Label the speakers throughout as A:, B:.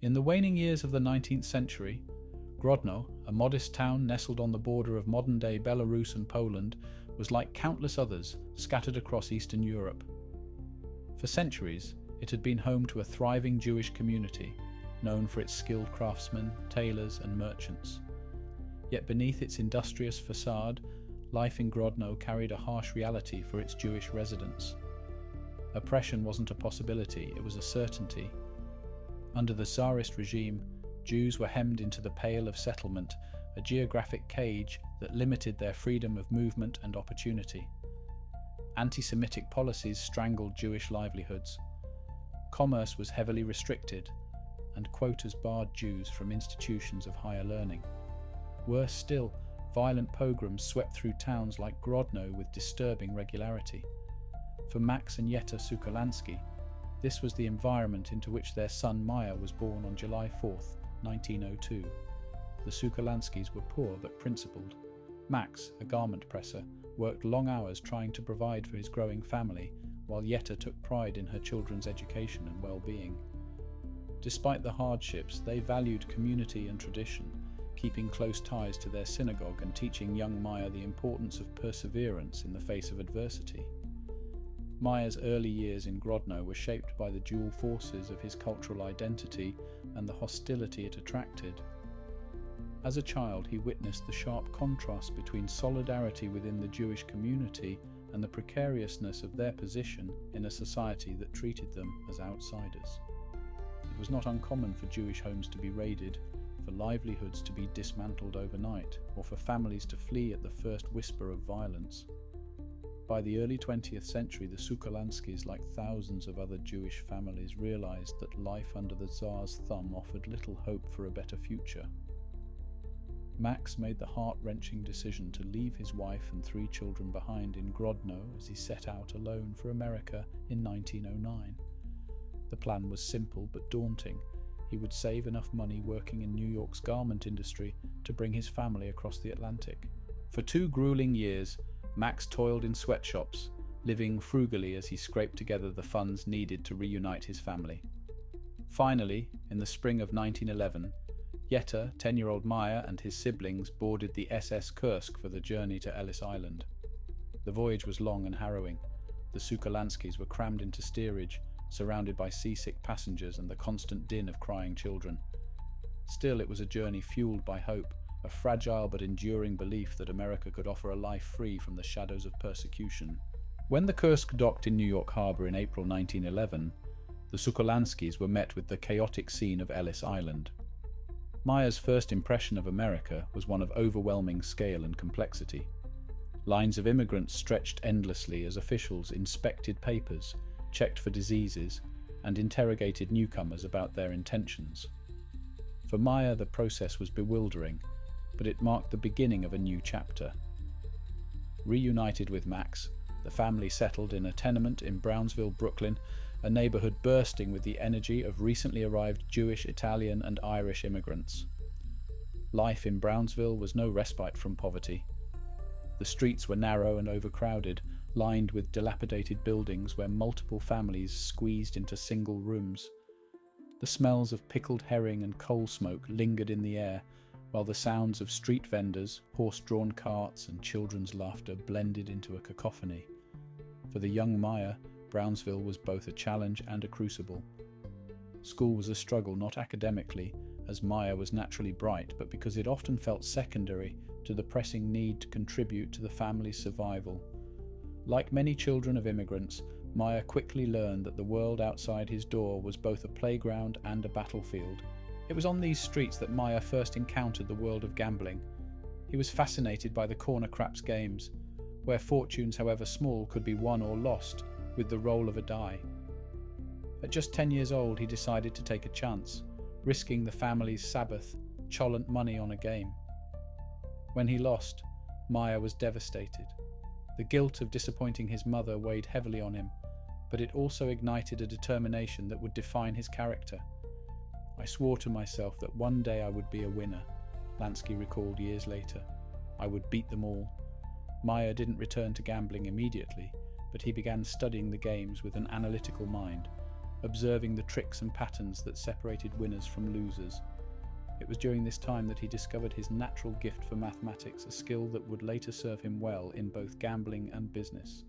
A: In the waning years of the 19th century, Grodno, a modest town nestled on the border of modern-day Belarus and Poland, was like countless others scattered across Eastern Europe. For centuries, it had been home to a thriving Jewish community, known for its skilled craftsmen, tailors, and merchants. Yet beneath its industrious facade, life in Grodno carried a harsh reality for its Jewish residents. Oppression wasn't a possibility, it was a certainty. Under the Tsarist regime, Jews were hemmed into the Pale of Settlement, a geographic cage that limited their freedom of movement and opportunity. Anti-Semitic policies strangled Jewish livelihoods. Commerce was heavily restricted, and quotas barred Jews from institutions of higher learning. Worse still, violent pogroms swept through towns like Grodno with disturbing regularity. For Max and Jetta Lansky, this was the environment into which their son Meyer was born on July 4, 1902. The Lanskys were poor but principled. Max, a garment presser, worked long hours trying to provide for his growing family, while Jetta took pride in her children's education and well-being. Despite the hardships, they valued community and tradition, keeping close ties to their synagogue and teaching young Meyer the importance of perseverance in the face of adversity. Meyer's early years in Grodno were shaped by the dual forces of his cultural identity and the hostility it attracted. As a child, he witnessed the sharp contrast between solidarity within the Jewish community and the precariousness of their position in a society that treated them as outsiders. It was not uncommon for Jewish homes to be raided, for livelihoods to be dismantled overnight, or for families to flee at the first whisper of violence. By the early 20th century, the Lanskys, like thousands of other Jewish families, realized that life under the Tsar's thumb offered little hope for a better future. Max made the heart-wrenching decision to leave his wife and 3 children behind in Grodno as he set out alone for America in 1909. The plan was simple but daunting. He would save enough money working in New York's garment industry to bring his family across the Atlantic. For 2 grueling years, Max toiled in sweatshops, living frugally as he scraped together the funds needed to reunite his family. Finally, in the spring of 1911, Jetta, 10-year-old Meyer, and his siblings boarded the SS Kursk for the journey to Ellis Island. The voyage was long and harrowing. The Lanskys were crammed into steerage, surrounded by seasick passengers and the constant din of crying children. Still, it was a journey fueled by hope, a fragile but enduring belief that America could offer a life free from the shadows of persecution. When the Kursk docked in New York Harbor in April 1911, the Lanskys were met with the chaotic scene of Ellis Island. Meyer's first impression of America was one of overwhelming scale and complexity. Lines of immigrants stretched endlessly as officials inspected papers, checked for diseases, and interrogated newcomers about their intentions. For Meyer, the process was bewildering, but it marked the beginning of a new chapter. Reunited with Max, the family settled in a tenement in Brownsville, Brooklyn, a neighborhood bursting with the energy of recently arrived Jewish, Italian, and Irish immigrants. Life in Brownsville was no respite from poverty. The streets were narrow and overcrowded, lined with dilapidated buildings where multiple families squeezed into single rooms. The smells of pickled herring and coal smoke lingered in the air, while the sounds of street vendors, horse-drawn carts, and children's laughter blended into a cacophony. For the young Meyer, Brownsville was both a challenge and a crucible. School was a struggle not academically, as Meyer was naturally bright, but because it often felt secondary to the pressing need to contribute to the family's survival. Like many children of immigrants, Meyer quickly learned that the world outside his door was both a playground and a battlefield. It was on these streets that Meyer first encountered the world of gambling. He was fascinated by the corner craps games, where fortunes, however small, could be won or lost with the roll of a die. At just 10 years old, he decided to take a chance, risking the family's Sabbath, cholent money on a game. When he lost, Meyer was devastated. The guilt of disappointing his mother weighed heavily on him, but it also ignited a determination that would define his character. "I swore to myself that one day I would be a winner," Lansky recalled years later. "I would beat them all." Meyer didn't return to gambling immediately, but he began studying the games with an analytical mind, observing the tricks and patterns that separated winners from losers. It was during this time that he discovered his natural gift for mathematics, a skill that would later serve him well in both gambling and business.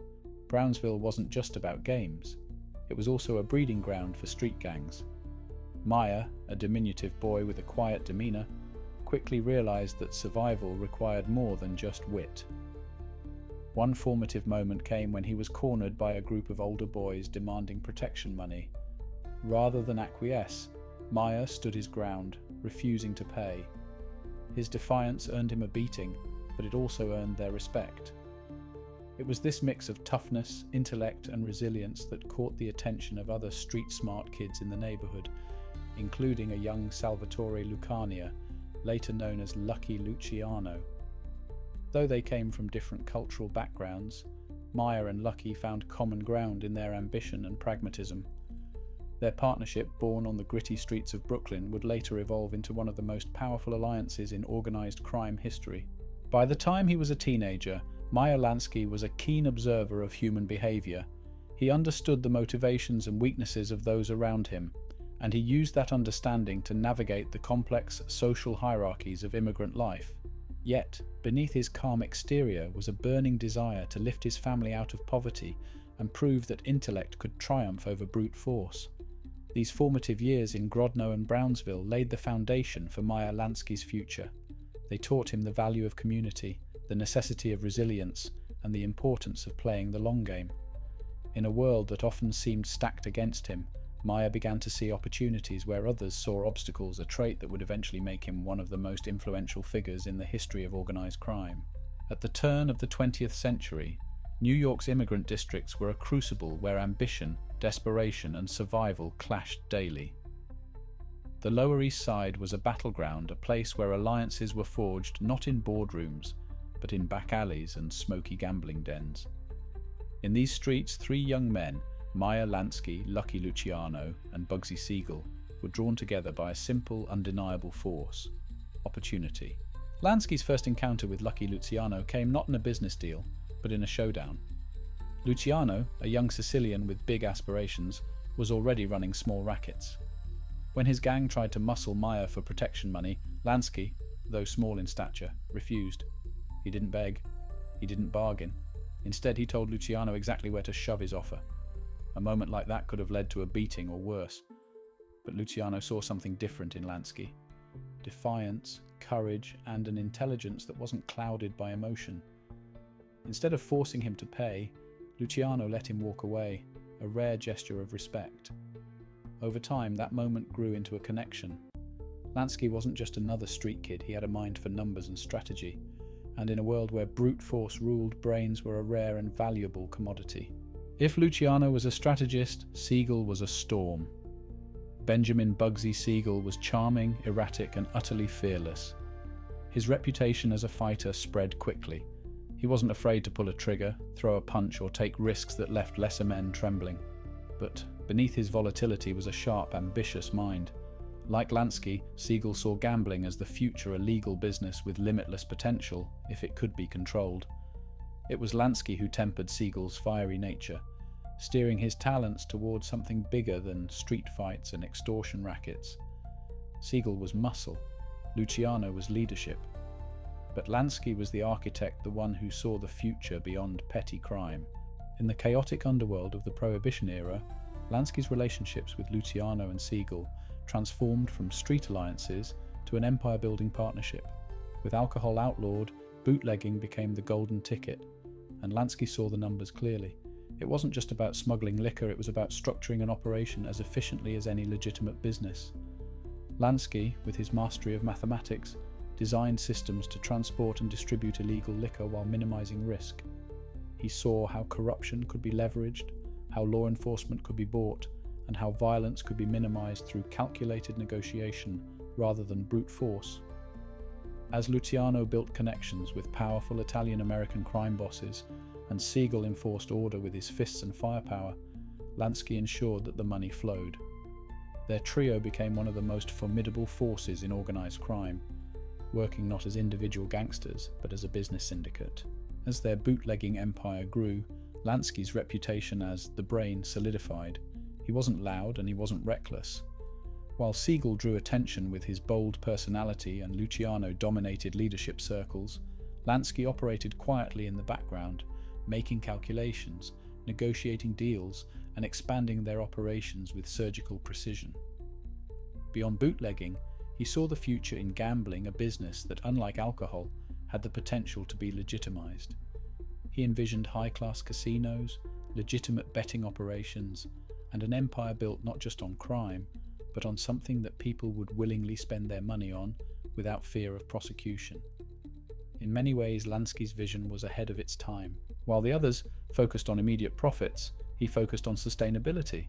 A: Brownsville wasn't just about games. It was also a breeding ground for street gangs. Meyer, a diminutive boy with a quiet demeanor, quickly realized that survival required more than just wit. One formative moment came when he was cornered by a group of older boys demanding protection money. Rather than acquiesce, Meyer stood his ground, refusing to pay. His defiance earned him a beating, but it also earned their respect. It was this mix of toughness, intellect, and resilience that caught the attention of other street-smart kids in the neighborhood, including a young Salvatore Lucania, later known as Lucky Luciano. Though they came from different cultural backgrounds, Meyer and Lucky found common ground in their ambition and pragmatism. Their partnership, born on the gritty streets of Brooklyn, would later evolve into one of the most powerful alliances in organized crime history. By the time he was a teenager, Meyer Lansky was a keen observer of human behavior. He understood the motivations and weaknesses of those around him, and he used that understanding to navigate the complex social hierarchies of immigrant life. Yet, beneath his calm exterior was a burning desire to lift his family out of poverty and prove that intellect could triumph over brute force. These formative years in Grodno and Brownsville laid the foundation for Meyer Lansky's future. They taught him the value of community, the necessity of resilience, and the importance of playing the long game. In a world that often seemed stacked against him, Meyer began to see opportunities where others saw obstacles, a trait that would eventually make him one of the most influential figures in the history of organized crime. At the turn of the 20th century, New York's immigrant districts were a crucible where ambition, desperation, and survival clashed daily. The Lower East Side was a battleground, a place where alliances were forged not in boardrooms, but in back alleys and smoky gambling dens. In these streets, three young men, Meyer Lansky, Lucky Luciano, and Bugsy Siegel, were drawn together by a simple, undeniable force: opportunity. Lansky's first encounter with Lucky Luciano came not in a business deal, but in a showdown. Luciano, a young Sicilian with big aspirations, was already running small rackets. When his gang tried to muscle Meyer for protection money, Lansky, though small in stature, refused. He didn't beg. He didn't bargain. Instead, he told Luciano exactly where to shove his offer. A moment like that could have led to a beating or worse. But Luciano saw something different in Lansky: defiance, courage, and an intelligence that wasn't clouded by emotion. Instead of forcing him to pay, Luciano let him walk away, a rare gesture of respect. Over time, that moment grew into a connection. Lansky wasn't just another street kid, he had a mind for numbers and strategy, and in a world where brute force ruled, brains were a rare and valuable commodity. If Luciano was a strategist, Siegel was a storm. Benjamin Bugsy Siegel was charming, erratic, and utterly fearless. His reputation as a fighter spread quickly. He wasn't afraid to pull a trigger, throw a punch, or take risks that left lesser men trembling. But beneath his volatility was a sharp, ambitious mind. Like Lansky, Siegel saw gambling as the future, a legal business with limitless potential, if it could be controlled. It was Lansky who tempered Siegel's fiery nature, steering his talents towards something bigger than street fights and extortion rackets. Siegel was muscle, Luciano was leadership. But Lansky was the architect, the one who saw the future beyond petty crime. In the chaotic underworld of the Prohibition era, Lansky's relationships with Luciano and Siegel transformed from street alliances to an empire-building partnership. With alcohol outlawed, bootlegging became the golden ticket, and Lansky saw the numbers clearly. It wasn't just about smuggling liquor, it was about structuring an operation as efficiently as any legitimate business. Lansky, with his mastery of mathematics, designed systems to transport and distribute illegal liquor while minimizing risk. He saw how corruption could be leveraged, how law enforcement could be bought, and how violence could be minimized through calculated negotiation rather than brute force. As Luciano built connections with powerful Italian-American crime bosses, and Siegel enforced order with his fists and firepower, Lansky ensured that the money flowed. Their trio became one of the most formidable forces in organized crime, working not as individual gangsters, but as a business syndicate. As their bootlegging empire grew, Lansky's reputation as the brain solidified. He He wasn't loud and he wasn't reckless. While Siegel drew attention with his bold personality and Luciano dominated leadership circles, Lansky operated quietly in the background, making calculations, negotiating deals, and expanding their operations with surgical precision. Beyond bootlegging, he saw the future in gambling, a business that, unlike alcohol, had the potential to be legitimized. He envisioned high-class casinos, legitimate betting operations, and an empire built not just on crime, but on something that people would willingly spend their money on without fear of prosecution. In many ways, Lansky's vision was ahead of its time. While the others focused on immediate profits, he focused on sustainability.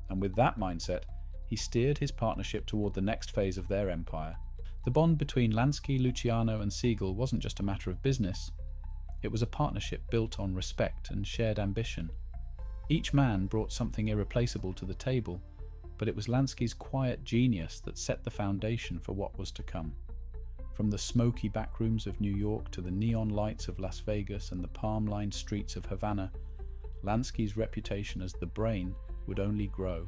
A: And with that mindset, he steered his partnership toward the next phase of their empire. The bond between Lansky, Luciano, and Siegel wasn't just a matter of business. It was a partnership built on respect and shared ambition. Each man brought something irreplaceable to the table, but it was Lansky's quiet genius that set the foundation for what was to come. From the smoky backrooms of New York to the neon lights of Las Vegas and the palm-lined streets of Havana, Lansky's reputation as the brain would only grow.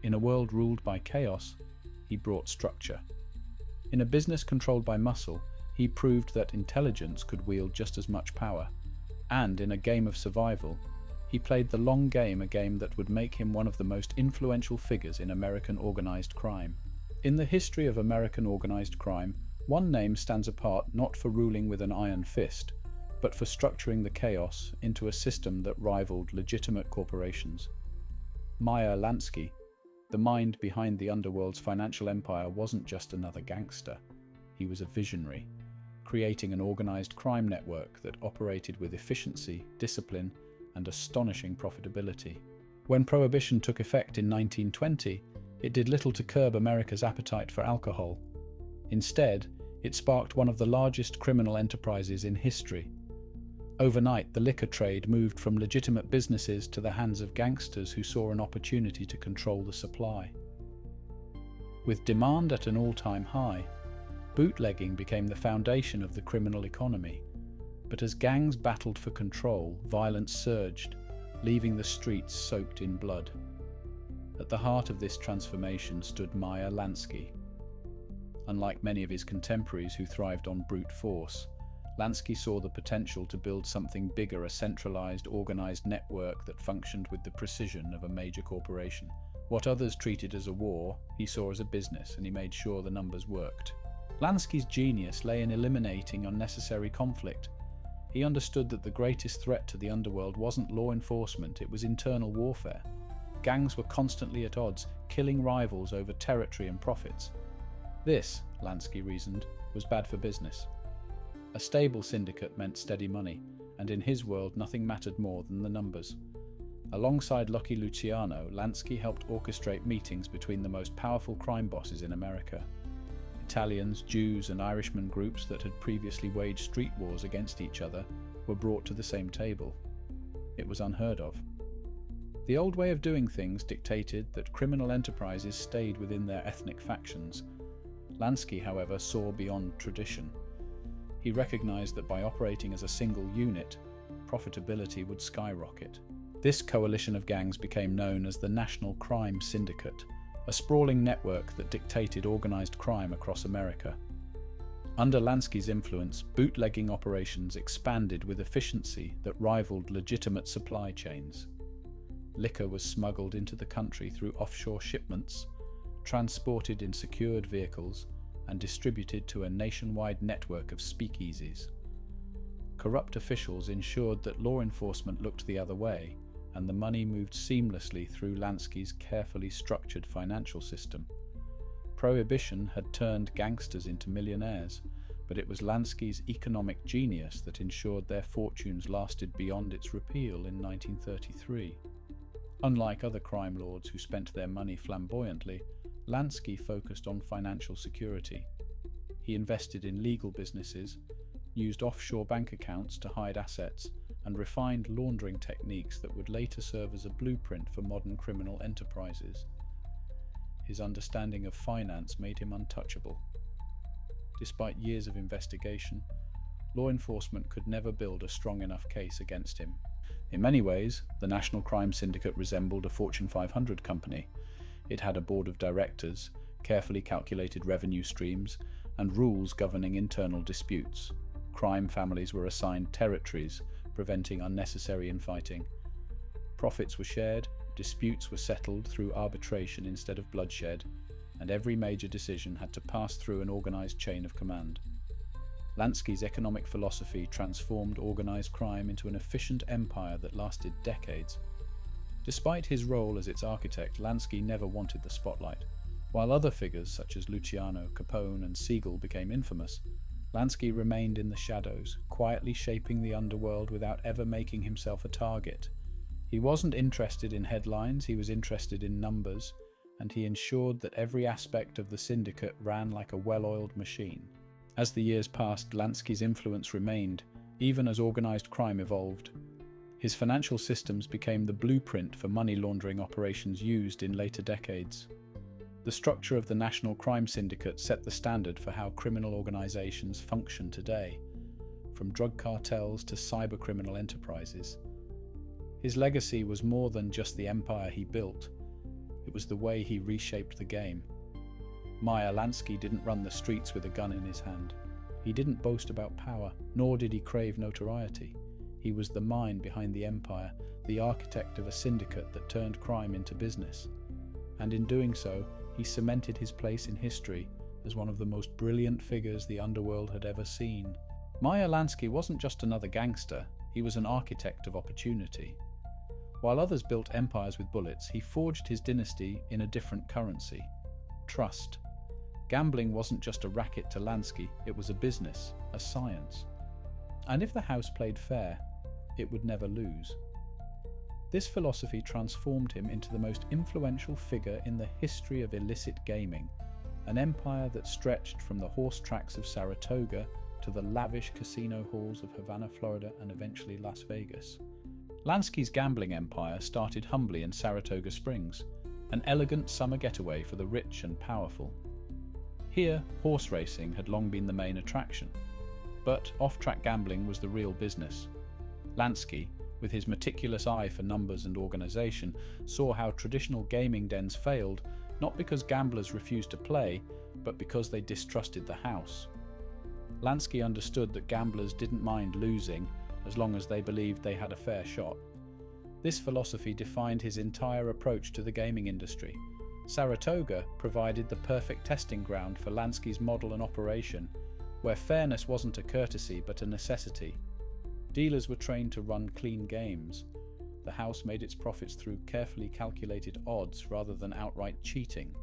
A: In a world ruled by chaos, he brought structure. In a business controlled by muscle, he proved that intelligence could wield just as much power. And in a game of survival, he played the long game, a game that would make him one of the most influential figures in American organized crime. In the history of American organized crime, one name stands apart not for ruling with an iron fist, but for structuring the chaos into a system that rivaled legitimate corporations. Meyer Lansky, the mind behind the underworld's financial empire, wasn't just another gangster. He was a visionary, creating an organized crime network that operated with efficiency, discipline, and astonishing profitability. When Prohibition took effect in 1920, it did little to curb America's appetite for alcohol. Instead, it sparked one of the largest criminal enterprises in history. Overnight, the liquor trade moved from legitimate businesses to the hands of gangsters who saw an opportunity to control the supply. With demand at an all-time high, bootlegging became the foundation of the criminal economy. But as gangs battled for control, violence surged, leaving the streets soaked in blood. At the heart of this transformation stood Meyer Lansky. Unlike many of his contemporaries who thrived on brute force, Lansky saw the potential to build something bigger, a centralized, organized network that functioned with the precision of a major corporation. What others treated as a war, he saw as a business, and he made sure the numbers worked. Lansky's genius lay in eliminating unnecessary conflict. He understood that the greatest threat to the underworld wasn't law enforcement, it was internal warfare. Gangs were constantly at odds, killing rivals over territory and profits. This, Lansky reasoned, was bad for business. A stable syndicate meant steady money, and in his world nothing mattered more than the numbers. Alongside Lucky Luciano, Lansky helped orchestrate meetings between the most powerful crime bosses in America. Italians, Jews, and Irishman groups that had previously waged street wars against each other were brought to the same table. It was unheard of. The old way of doing things dictated that criminal enterprises stayed within their ethnic factions. Lansky, however, saw beyond tradition. He recognized that by operating as a single unit, profitability would skyrocket. This coalition of gangs became known as the National Crime Syndicate, a sprawling network that dictated organized crime across America. Under Lansky's influence, bootlegging operations expanded with efficiency that rivaled legitimate supply chains. Liquor was smuggled into the country through offshore shipments, transported in secured vehicles, and distributed to a nationwide network of speakeasies. Corrupt officials ensured that law enforcement looked the other way, and the money moved seamlessly through Lansky's carefully structured financial system. Prohibition had turned gangsters into millionaires, but it was Lansky's economic genius that ensured their fortunes lasted beyond its repeal in 1933. Unlike other crime lords who spent their money flamboyantly, Lansky focused on financial security. He invested in legal businesses, used offshore bank accounts to hide assets, and refined laundering techniques that would later serve as a blueprint for modern criminal enterprises. His understanding of finance made him untouchable. Despite years of investigation, law enforcement could never build a strong enough case against him. In many ways, the National Crime Syndicate resembled a Fortune 500 company. It had a board of directors, carefully calculated revenue streams, and rules governing internal disputes. Crime families were assigned territories, preventing unnecessary infighting. Profits were shared, disputes were settled through arbitration instead of bloodshed, and every major decision had to pass through an organized chain of command. Lansky's economic philosophy transformed organized crime into an efficient empire that lasted decades. Despite his role as its architect, Lansky never wanted the spotlight. While other figures such as Luciano, Capone, and Siegel became infamous, Lansky remained in the shadows, quietly shaping the underworld without ever making himself a target. He wasn't interested in headlines, he was interested in numbers, and he ensured that every aspect of the syndicate ran like a well-oiled machine. As the years passed, Lansky's influence remained, even as organized crime evolved. His financial systems became the blueprint for money laundering operations used in later decades. The structure of the National Crime Syndicate set the standard for how criminal organizations function today, from drug cartels to cybercriminal enterprises. His legacy was more than just the empire he built. It was the way he reshaped the game. Meyer Lansky didn't run the streets with a gun in his hand. He didn't boast about power, nor did he crave notoriety. He was the mind behind the empire, the architect of a syndicate that turned crime into business. And in doing so, he cemented his place in history as one of the most brilliant figures the underworld had ever seen. Meyer Lansky wasn't just another gangster, he was an architect of opportunity. While others built empires with bullets, he forged his dynasty in a different currency: trust. Gambling wasn't just a racket to Lansky, it was a business, a science. And if the house played fair, it would never lose. This philosophy transformed him into the most influential figure in the history of illicit gaming, an empire that stretched from the horse tracks of Saratoga to the lavish casino halls of Havana, Florida, and eventually Las Vegas. Lansky's gambling empire started humbly in Saratoga Springs, an elegant summer getaway for the rich and powerful. Here, horse racing had long been the main attraction, but off-track gambling was the real business. Lansky, with his meticulous eye for numbers and organization, saw how traditional gaming dens failed, not because gamblers refused to play, but because they distrusted the house. Lansky understood that gamblers didn't mind losing as long as they believed they had a fair shot. This philosophy defined his entire approach to the gaming industry. Saratoga provided the perfect testing ground for Lansky's model and operation, where fairness wasn't a courtesy but a necessity. Dealers were trained to run clean games. The house made its profits through carefully calculated odds rather than outright cheating.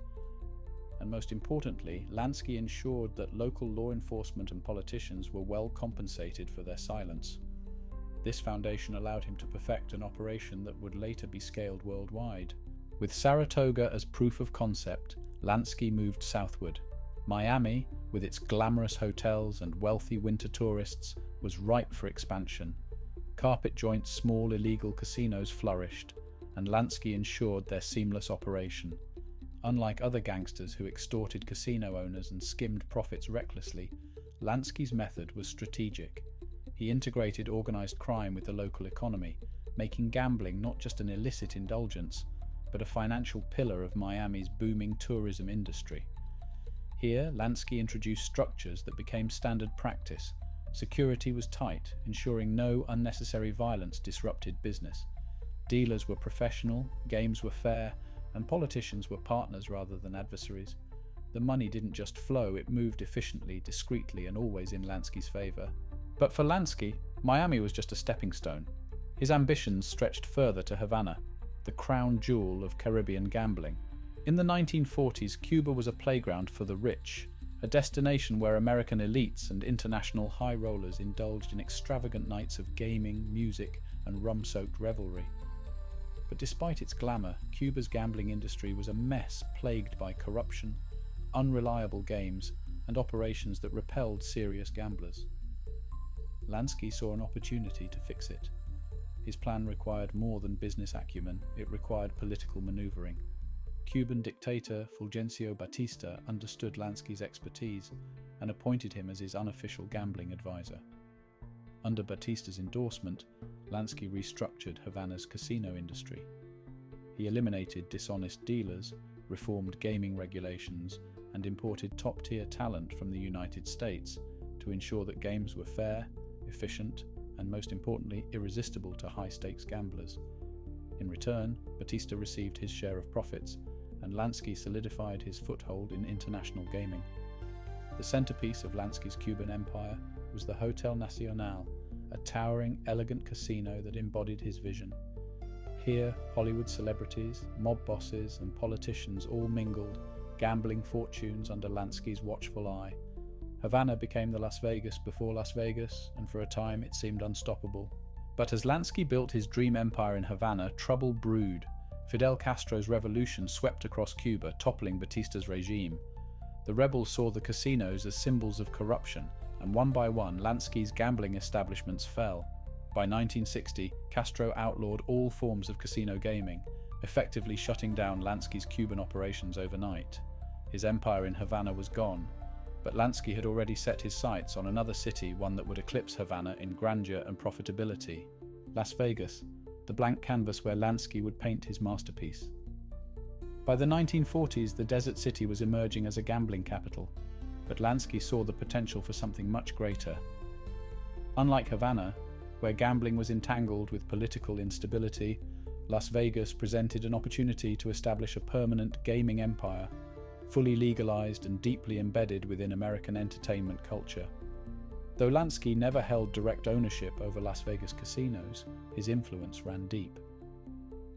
A: And most importantly, Lansky ensured that local law enforcement and politicians were well compensated for their silence. This foundation allowed him to perfect an operation that would later be scaled worldwide. With Saratoga as proof of concept, Lansky moved southward. Miami, with its glamorous hotels and wealthy winter tourists, was ripe for expansion. Carpet joints, small illegal casinos flourished, and Lansky ensured their seamless operation. Unlike other gangsters who extorted casino owners and skimmed profits recklessly, Lansky's method was strategic. He integrated organized crime with the local economy, making gambling not just an illicit indulgence, but a financial pillar of Miami's booming tourism industry. Here, Lansky introduced structures that became standard practice. Security was tight, ensuring no unnecessary violence disrupted business. Dealers were professional, games were fair, and politicians were partners rather than adversaries. The money didn't just flow, it moved efficiently, discreetly, and always in Lansky's favor. But for Lansky, Miami was just a stepping stone. His ambitions stretched further to Havana, the crown jewel of Caribbean gambling. In the 1940s, Cuba was a playground for the rich, a destination where American elites and international high rollers indulged in extravagant nights of gaming, music, and rum-soaked revelry. But despite its glamour, Cuba's gambling industry was a mess plagued by corruption, unreliable games, and operations that repelled serious gamblers. Lansky saw an opportunity to fix it. His plan required more than business acumen, it required political maneuvering. Cuban dictator Fulgencio Batista understood Lansky's expertise and appointed him as his unofficial gambling advisor. Under Batista's endorsement, Lansky restructured Havana's casino industry. He eliminated dishonest dealers, reformed gaming regulations, and imported top-tier talent from the United States to ensure that games were fair, efficient, and most importantly, irresistible to high-stakes gamblers. In return, Batista received his share of profits, and Lansky solidified his foothold in international gaming. The centerpiece of Lansky's Cuban empire was the Hotel Nacional, a towering, elegant casino that embodied his vision. Here, Hollywood celebrities, mob bosses, and politicians all mingled, gambling fortunes under Lansky's watchful eye. Havana became the Las Vegas before Las Vegas, and for a time it seemed unstoppable. But as Lansky built his dream empire in Havana, trouble brewed. Fidel Castro's revolution swept across Cuba, toppling Batista's regime. The rebels saw the casinos as symbols of corruption, and one by one, Lansky's gambling establishments fell. By 1960, Castro outlawed all forms of casino gaming, effectively shutting down Lansky's Cuban operations overnight. His empire in Havana was gone, but Lansky had already set his sights on another city, one that would eclipse Havana in grandeur and profitability: Las Vegas, the blank canvas where Lansky would paint his masterpiece. By the 1940s, the desert city was emerging as a gambling capital, but Lansky saw the potential for something much greater. Unlike Havana, where gambling was entangled with political instability, Las Vegas presented an opportunity to establish a permanent gaming empire, fully legalized and deeply embedded within American entertainment culture. Though Lansky never held direct ownership over Las Vegas casinos, his influence ran deep.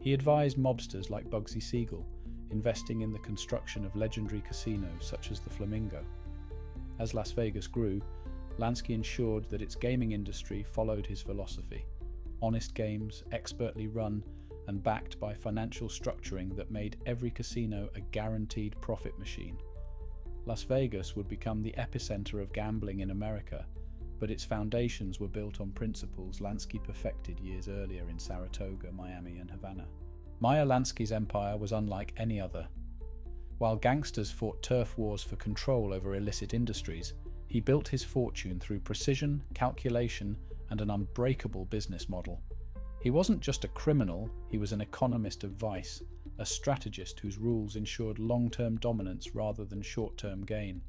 A: He advised mobsters like Bugsy Siegel, investing in the construction of legendary casinos such as the Flamingo. As Las Vegas grew, Lansky ensured that its gaming industry followed his philosophy: honest games, expertly run, and backed by financial structuring that made every casino a guaranteed profit machine. Las Vegas would become the epicenter of gambling in America, but its foundations were built on principles Lansky perfected years earlier in Saratoga, Miami, and Havana. Meyer Lansky's empire was unlike any other. While gangsters fought turf wars for control over illicit industries, he built his fortune through precision, calculation, and an unbreakable business model. He wasn't just a criminal, he was an economist of vice, a strategist whose rules ensured long-term dominance rather than short-term gain.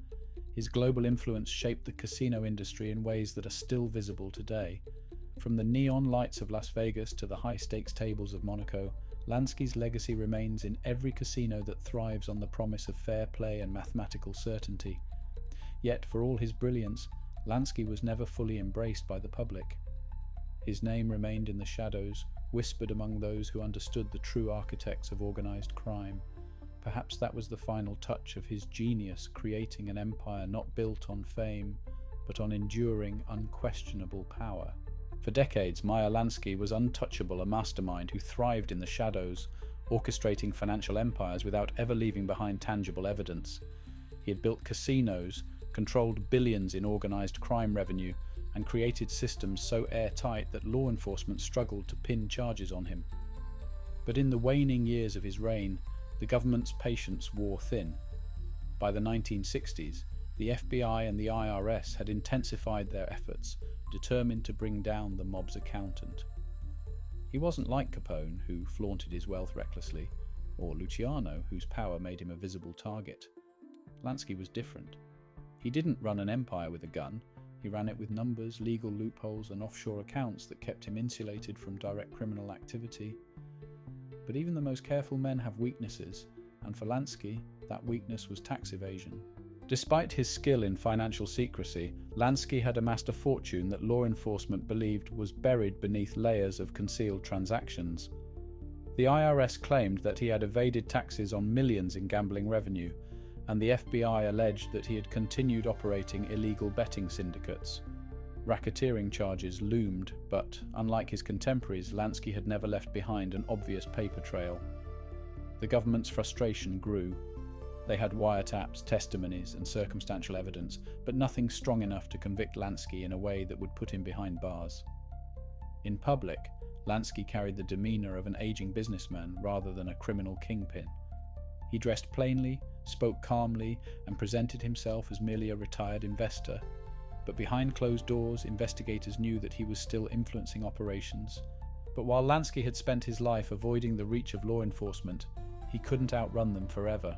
A: His global influence shaped the casino industry in ways that are still visible today. From the neon lights of Las Vegas to the high-stakes tables of Monaco, Lansky's legacy remains in every casino that thrives on the promise of fair play and mathematical certainty. Yet, for all his brilliance, Lansky was never fully embraced by the public. His name remained in the shadows, whispered among those who understood the true architects of organized crime. Perhaps that was the final touch of his genius, creating an empire not built on fame, but on enduring, unquestionable power. For decades, Meyer Lansky was untouchable, a mastermind who thrived in the shadows, orchestrating financial empires without ever leaving behind tangible evidence. He had built casinos, controlled billions in organized crime revenue, and created systems so airtight that law enforcement struggled to pin charges on him. But in the waning years of his reign, the government's patience wore thin. By the 1960s, the FBI and the IRS had intensified their efforts, determined to bring down the mob's accountant. He wasn't like Capone, who flaunted his wealth recklessly, or Luciano, whose power made him a visible target. Lansky was different. He didn't run an empire with a gun. He ran it with numbers, legal loopholes, and offshore accounts that kept him insulated from direct criminal activity. But even the most careful men have weaknesses, and for Lansky, that weakness was tax evasion. Despite his skill in financial secrecy, Lansky had amassed a fortune that law enforcement believed was buried beneath layers of concealed transactions. The IRS claimed that he had evaded taxes on millions in gambling revenue, and the FBI alleged that he had continued operating illegal betting syndicates. Racketeering charges loomed, but, unlike his contemporaries, Lansky had never left behind an obvious paper trail. The government's frustration grew. They had wiretaps, testimonies, and circumstantial evidence, but nothing strong enough to convict Lansky in a way that would put him behind bars. In public, Lansky carried the demeanor of an aging businessman rather than a criminal kingpin. He dressed plainly, spoke calmly, and presented himself as merely a retired investor. but behind closed doors, investigators knew that he was still influencing operations. But while Lansky had spent his life avoiding the reach of law enforcement, he couldn't outrun them forever.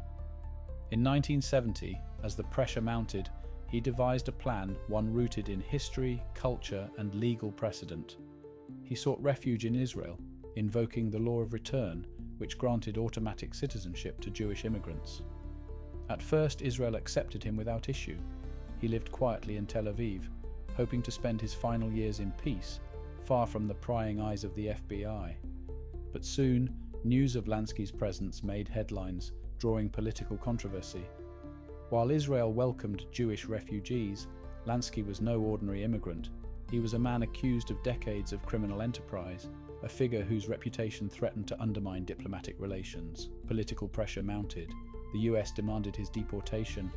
A: In 1970, as the pressure mounted, he devised a plan, one rooted in history, culture, and legal precedent. He sought refuge in Israel, invoking the law of return, which granted automatic citizenship to Jewish immigrants. At first, Israel accepted him without issue. He lived quietly in Tel Aviv, hoping to spend his final years in peace, far from the prying eyes of the FBI. But soon, news of Lansky's presence made headlines, drawing political controversy. While Israel welcomed Jewish refugees, Lansky was no ordinary immigrant. He was a man accused of decades of criminal enterprise, a figure whose reputation threatened to undermine diplomatic relations. Political pressure mounted. The US demanded his deportation,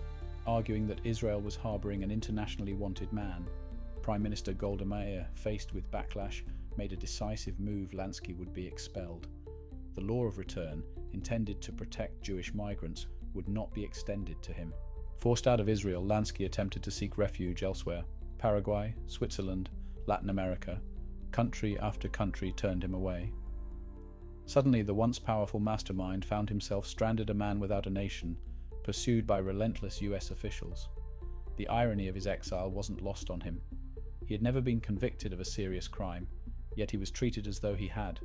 A: arguing that Israel was harboring an internationally wanted man. Prime Minister Golda Meir, faced with backlash, made a decisive move: Lansky would be expelled. The law of return, intended to protect Jewish migrants, would not be extended to him. Forced out of Israel, Lansky attempted to seek refuge elsewhere. Paraguay, Switzerland, Latin America. Country after country turned him away. Suddenly, the once powerful mastermind found himself stranded, a man without a nation, pursued by relentless US officials. The irony of his exile wasn't lost on him. He had never been convicted of a serious crime, yet he was treated as though he had.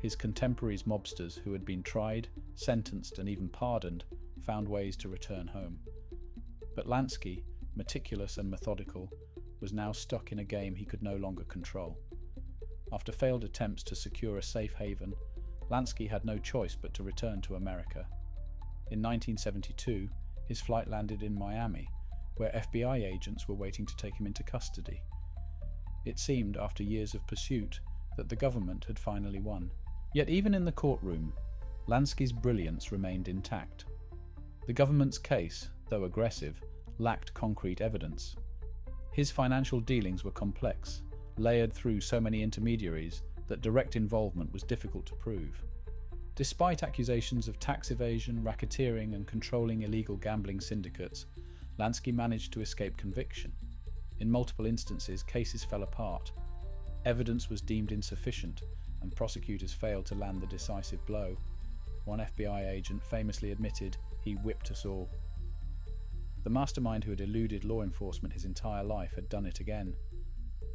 A: His contemporaries, mobsters who had been tried, sentenced, and even pardoned, found ways to return home. But Lansky, meticulous and methodical, was now stuck in a game he could no longer control. After failed attempts to secure a safe haven, Lansky had no choice but to return to America. In 1972, his flight landed in Miami, where FBI agents were waiting to take him into custody. It seemed, after years of pursuit, that the government had finally won. Yet even in the courtroom, Lansky's brilliance remained intact. The government's case, though aggressive, lacked concrete evidence. His financial dealings were complex, layered through so many intermediaries that direct involvement was difficult to prove. Despite accusations of tax evasion, racketeering, and controlling illegal gambling syndicates, Lansky managed to escape conviction. In multiple instances, cases fell apart. Evidence was deemed insufficient, and prosecutors failed to land the decisive blow. One FBI agent famously admitted, "He whipped us all." The mastermind who had eluded law enforcement his entire life had done it again.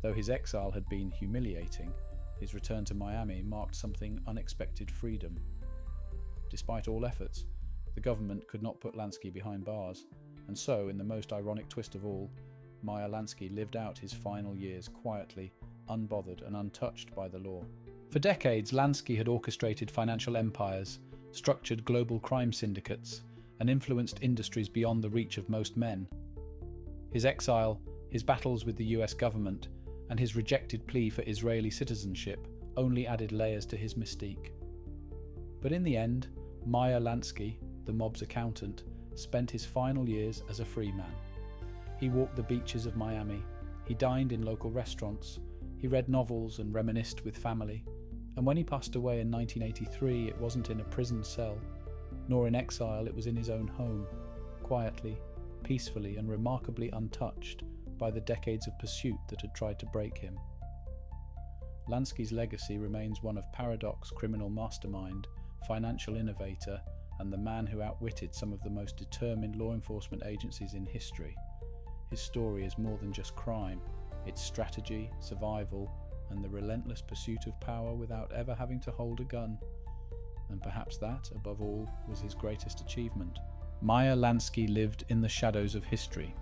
A: Though his exile had been humiliating, his return to Miami marked something unexpected: freedom. Despite all efforts, the government could not put Lansky behind bars, and so, in the most ironic twist of all, Meyer Lansky lived out his final years quietly, unbothered and untouched by the law. For decades, Lansky had orchestrated financial empires, structured global crime syndicates, and influenced industries beyond the reach of most men. His exile, his battles with the US government, and his rejected plea for Israeli citizenship only added layers to his mystique. But in the end, Meyer Lansky, the mob's accountant, spent his final years as a free man. He walked the beaches of Miami, he dined in local restaurants, he read novels and reminisced with family, and when he passed away in 1983, it wasn't in a prison cell, nor in exile, it was in his own home, quietly, peacefully, and remarkably untouched by the decades of pursuit that had tried to break him. Lansky's legacy remains one of paradox, criminal mastermind, financial innovator, and the man who outwitted some of the most determined law enforcement agencies in history. His story is more than just crime. It's strategy, survival, and the relentless pursuit of power without ever having to hold a gun. And perhaps that, above all, was his greatest achievement. Meyer Lansky lived in the shadows of history,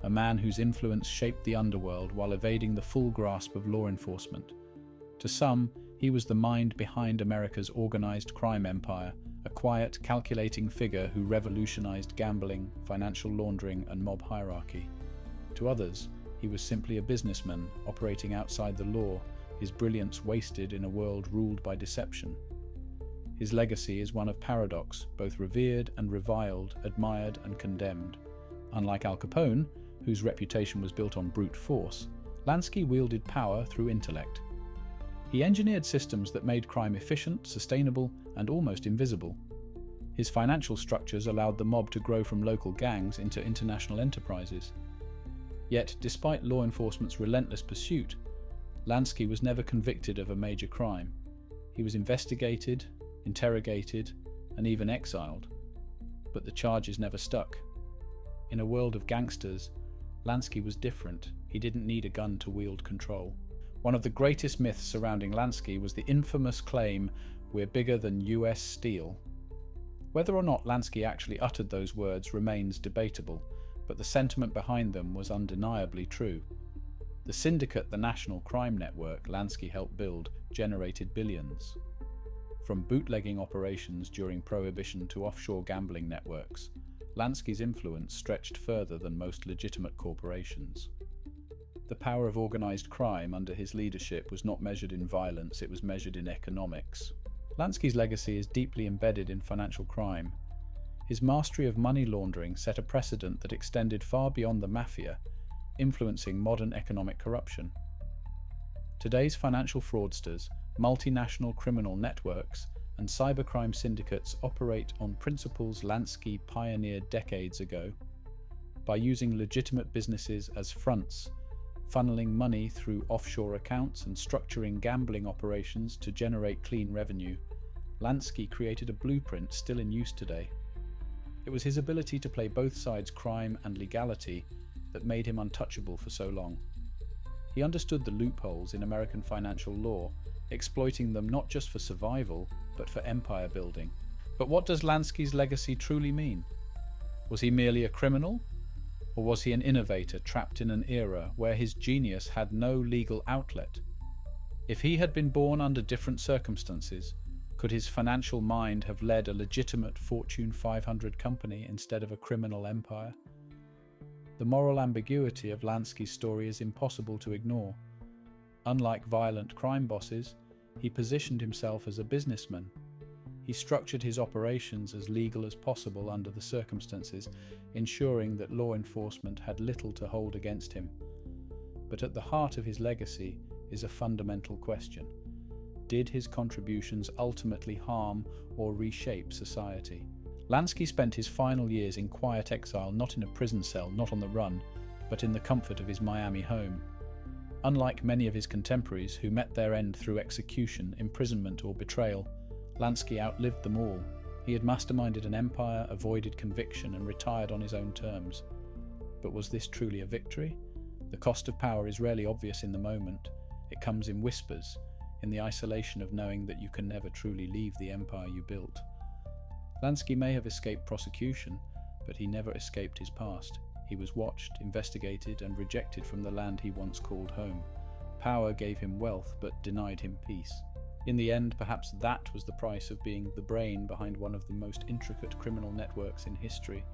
A: a man whose influence shaped the underworld while evading the full grasp of law enforcement. To some, he was the mind behind America's organized crime empire, a quiet, calculating figure who revolutionized gambling, financial laundering, and mob hierarchy. To others, he was simply a businessman operating outside the law, his brilliance wasted in a world ruled by deception. His legacy is one of paradox, both revered and reviled, admired and condemned. Unlike Al Capone, whose reputation was built on brute force, Lansky wielded power through intellect. He engineered systems that made crime efficient, sustainable, and almost invisible. His financial structures allowed the mob to grow from local gangs into international enterprises. Yet, despite law enforcement's relentless pursuit, Lansky was never convicted of a major crime. He was investigated, interrogated, and even exiled, but the charges never stuck. In a world of gangsters, Lansky was different. He didn't need a gun to wield control. One of the greatest myths surrounding Lansky was the infamous claim, "We're bigger than US Steel." Whether or not Lansky actually uttered those words remains debatable, but the sentiment behind them was undeniably true. The syndicate, the National Crime Network Lansky helped build, generated billions. From bootlegging operations during Prohibition to offshore gambling networks, Lansky's influence stretched further than most legitimate corporations. The power of organized crime under his leadership was not measured in violence, it was measured in economics. Lansky's legacy is deeply embedded in financial crime. His mastery of money laundering set a precedent that extended far beyond the mafia, influencing modern economic corruption. Today's financial fraudsters, multinational criminal networks, and cybercrime syndicates operate on principles Lansky pioneered decades ago. By using legitimate businesses as fronts, funneling money through offshore accounts and structuring gambling operations to generate clean revenue, Lansky created a blueprint still in use today. It was his ability to play both sides crime and legality that made him untouchable for so long. He understood the loopholes in American financial law, exploiting them not just for survival, but for empire building. But what does Lansky's legacy truly mean? Was he merely a criminal? Or was he an innovator trapped in an era where his genius had no legal outlet? If he had been born under different circumstances, could his financial mind have led a legitimate Fortune 500 company instead of a criminal empire? The moral ambiguity of Lansky's story is impossible to ignore. Unlike violent crime bosses, he positioned himself as a businessman. He structured his operations as legal as possible under the circumstances, ensuring that law enforcement had little to hold against him. But at the heart of his legacy is a fundamental question. Did his contributions ultimately harm or reshape society? Lansky spent his final years in quiet exile, not in a prison cell, not on the run, but in the comfort of his Miami home. Unlike many of his contemporaries who met their end through execution, imprisonment, or betrayal, Lansky outlived them all. He had masterminded an empire, avoided conviction, and retired on his own terms. But was this truly a victory? The cost of power is rarely obvious in the moment. It comes in whispers, in the isolation of knowing that you can never truly leave the empire you built. Lansky may have escaped prosecution, but he never escaped his past. He was watched, investigated, and rejected from the land he once called home. Power gave him wealth, but denied him peace. In the end, perhaps that was the price of being the brain behind one of the most intricate criminal networks in history.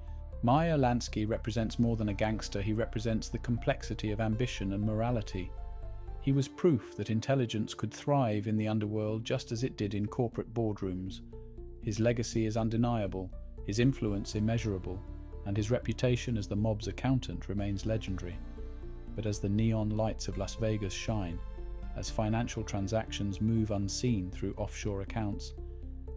A: Meyer Lansky represents more than a gangster, he represents the complexity of ambition and morality. He was proof that intelligence could thrive in the underworld just as it did in corporate boardrooms. His legacy is undeniable, his influence immeasurable, and his reputation as the mob's accountant remains legendary. But as the neon lights of Las Vegas shine, as financial transactions move unseen through offshore accounts,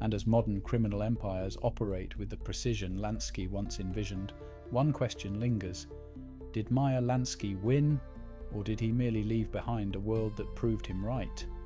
A: and as modern criminal empires operate with the precision Lansky once envisioned, one question lingers. Did Meyer Lansky win, or did he merely leave behind a world that proved him right?